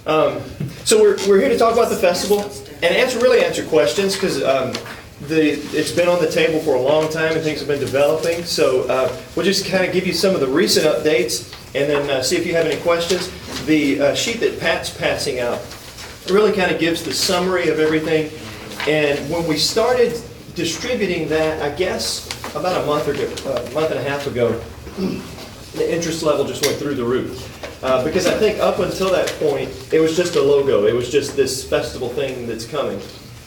So we're here to talk about the festival and answer questions, because it's been on the table for a long time and things have been developing. So we'll just kind of give you some of the recent updates and then see if you have any questions. The sheet that Pat's passing out really kind of gives the summary of everything. And when we started distributing that, I guess about a month and a half ago, the interest level just went through the roof. Because I think up until that point, it was just a logo. It was just this festival thing that's coming.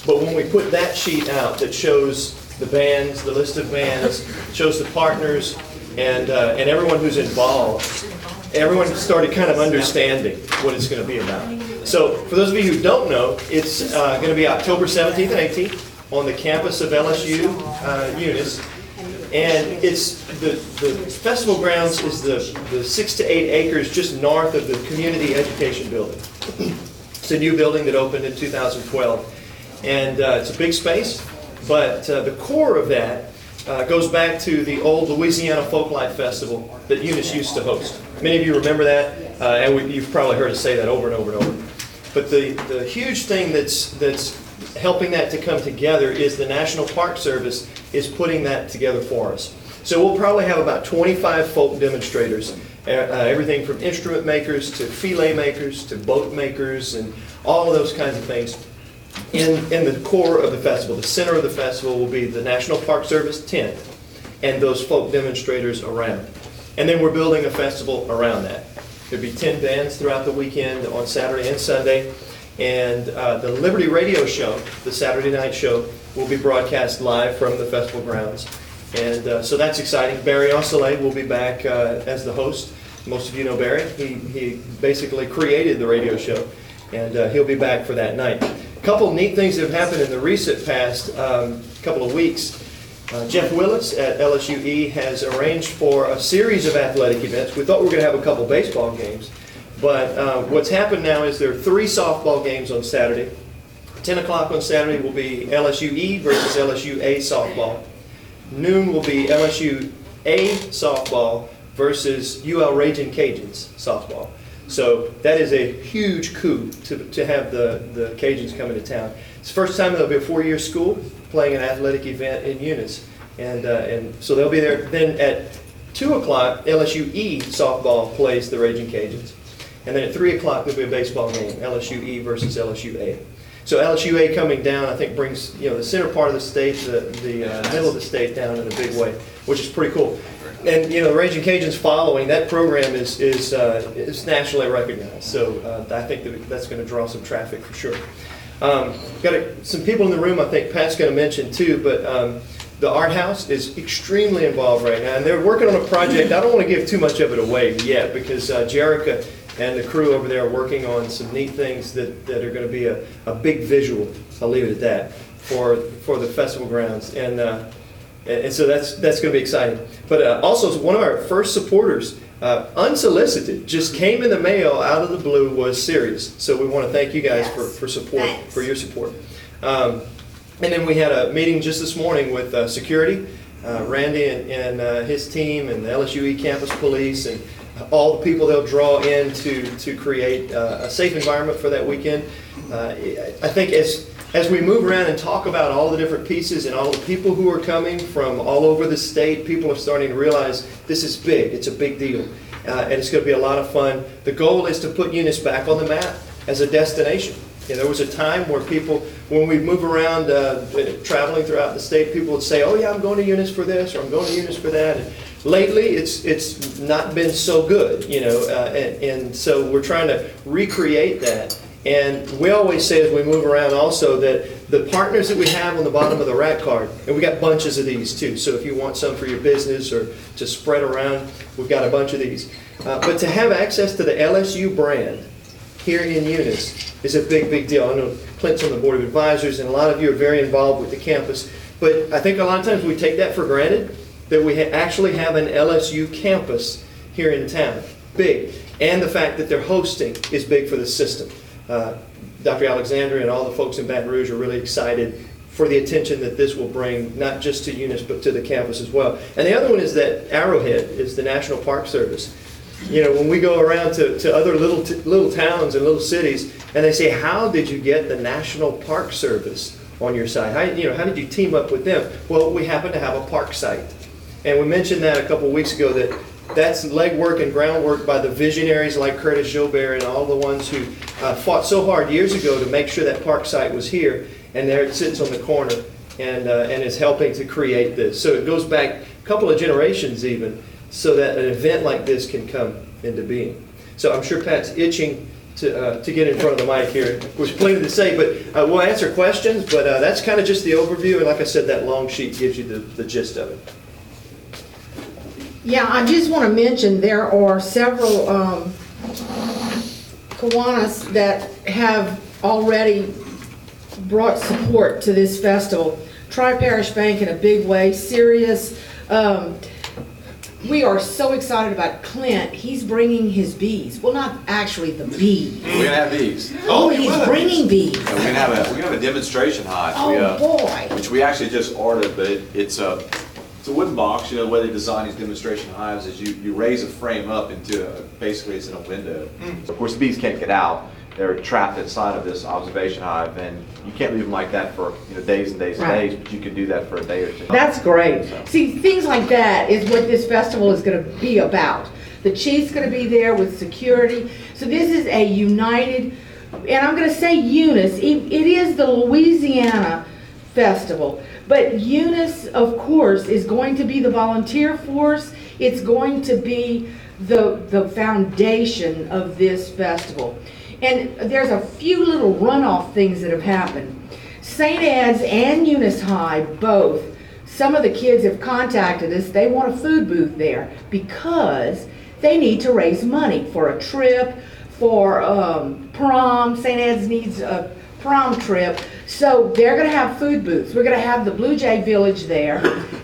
But when we put that sheet out that shows the bands, the list of bands, shows the partners, and everyone who's involved, everyone started kind of understanding what it's going to be about. So for those of you who don't know, it's going to be October 17th and 18th on the campus of LSU Eunice. And it's the festival grounds is the 6 to 8 acres just north of the community education building. It's a new building that opened in 2012. And it's a big space, but the core of that goes back to the old Louisiana Folklife Festival that Eunice used to host. Many of you remember that, and you've probably heard us say that over and over and over. But the huge thing that's helping that to come together is the National Park Service is putting that together for us. So we'll probably have about 25 folk demonstrators, everything from instrument makers to fillet makers to boat makers and all of those kinds of things. In the core of the festival, the center of the festival will be the National Park Service tent and those folk demonstrators around. And then we're building a festival around that. There'll be 10 bands throughout the weekend on Saturday and Sunday. And the Liberty Radio Show, the Saturday night show, will be broadcast live from the festival grounds. And so that's exciting. Barry Ossolet will be back as the host. Most of you know Barry. He basically created the radio show, and he'll be back for that night. A couple neat things that have happened in the recent past couple of weeks. Jeff Willis at LSUE has arranged for a series of athletic events. We thought we were going to have a couple baseball games. But what's happened now is there are 3 softball games on Saturday. 10 o'clock on Saturday will be LSUE versus LSUA softball. Noon will be LSUA softball versus UL Raging Cajuns softball. So that is a huge coup to have the Cajuns come into town. It's the first time there'll be a 4-year school playing an athletic event in Eunice. And so they'll be there. Then at 2 o'clock, LSUE softball plays the Raging Cajuns. And then at 3 o'clock, there'll be a baseball game, LSUE versus LSUA. So LSUA coming down, I think, brings the center part of the state, the middle of the state down in a big way, which is pretty cool. And the Raging Cajuns following that program is nationally recognized. So I think that's going to draw some traffic for sure. Got some people in the room I think Pat's going to mention too, but the Art House is extremely involved right now, and they're working on a project. I don't want to give too much of it away yet because Jerica and the crew over there are working on some neat things that are going to be a big visual, I'll leave it at that, for the festival grounds. And so that's going to be exciting. But also one of our first supporters, unsolicited, just came in the mail out of the blue, was Sirius. So we want to thank you guys for support, Thanks. for your support. And then we had a meeting just this morning with security, Randy and his team and the LSUE campus police and all the people they'll draw in to create a safe environment for that weekend. I think as we move around and talk about all the different pieces and all the people who are coming from all over the state, people are starting to realize this is big. It's a big deal. And it's going to be a lot of fun. The goal is to put Eunice back on the map as a destination. There was a time where people, when we move around traveling throughout the state, people would say, oh yeah, I'm going to Eunice for this, or I'm going to Eunice for that. And lately, it's not been so good, and so we're trying to recreate that. And we always say as we move around also that the partners that we have on the bottom of the rack card, and we got bunches of these too, so if you want some for your business or to spread around, we've got a bunch of these. But to have access to the LSU brand here in Eunice is a big, big deal. I know Clint's on the Board of Advisors, and a lot of you are very involved with the campus, but I think a lot of times we take that for granted, that we actually have an LSU campus here in town. Big. And the fact that they're hosting is big for the system. Dr. Alexander and all the folks in Baton Rouge are really excited for the attention that this will bring, not just to Eunice, but to the campus as well. And the other one is that Arrowhead is the National Park Service. You know, when we go around to other little towns and little cities, and they say, how did you get the National Park Service on your site? How did you team up with them? Well, we happen to have a park site. And we mentioned that a couple weeks ago, that's legwork and groundwork by the visionaries like Curtis Joubert and all the ones who fought so hard years ago to make sure that park site was here. And there it sits on the corner and is helping to create this. So it goes back a couple of generations even, so that an event like this can come into being. So I'm sure Pat's itching to get in front of the mic here. There's plenty to say, but we'll answer questions, but that's kind of just the overview, and like I said, that long sheet gives you the gist of it. Yeah, I just want to mention there are several Kiwanis that have already brought support to this festival. Tri-Parish Bank in a big way, Sirius. We are so excited about Clint. He's bringing his bees. Well, not actually the bees. We're gonna have bees. Oh, he's bringing bees. Yeah, we're gonna have a demonstration hive. Oh boy! Which we actually just ordered, but it's a wooden box. You know, the way they design these demonstration hives is you raise a frame up into basically it's in a window. Of course, the bees can't get out. They're trapped inside of this observation hive, and you can't leave them like that for days and days and days, but you can do that for a day or two. That's great. See, things like that is what this festival is going to be about. The chief's going to be there with security. So this is a united, and I'm going to say Eunice, it is the Louisiana Festival, but Eunice, of course, is going to be the volunteer force. It's going to be the foundation of this festival. And there's a few little runoff things that have happened. St. Ed's and Eunice High, both, some of the kids have contacted us. They want a food booth there because they need to raise money for a trip, for prom. St. Ed's needs a prom trip. So they're going to have food booths. We're going to have the Blue Jay Village there.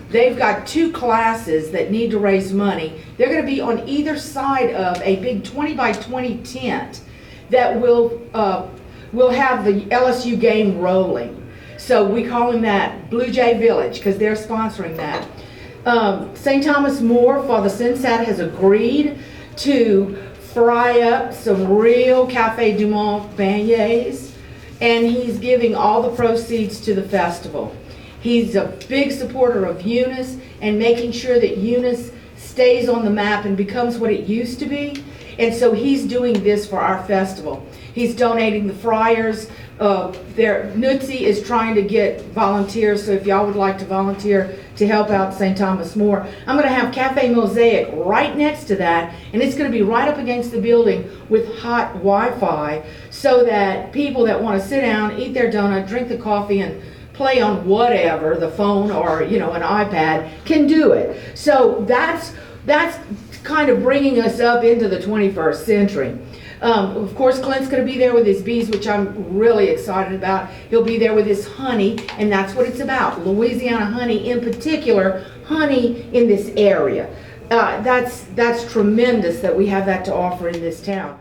They've got 2 classes that need to raise money. They're going to be on either side of a big 20 by 20 tent that will have the LSU game rolling. So we call them that Blue Jay Village because they're sponsoring that. St. Thomas More, Father Sinsat has agreed to fry up some real Café du Monde beignets, and he's giving all the proceeds to the festival. He's a big supporter of Eunice and making sure that Eunice stays on the map and becomes what it used to be. And so he's doing this for our festival. He's donating the fryers. Nutzi is trying to get volunteers, so if y'all would like to volunteer to help out St. Thomas More. I'm going to have Cafe Mosaic right next to that, and it's going to be right up against the building with hot Wi-Fi so that people that want to sit down, eat their donut, drink the coffee, and play on whatever, the phone or an iPad, can do it. So that's kind of bringing us up into the 21st century. Of course, Clint's going to be there with his bees, which I'm really excited about. He'll be there with his honey, and that's what it's about. Louisiana honey, in particular, honey in this area. That's tremendous that we have that to offer in this town.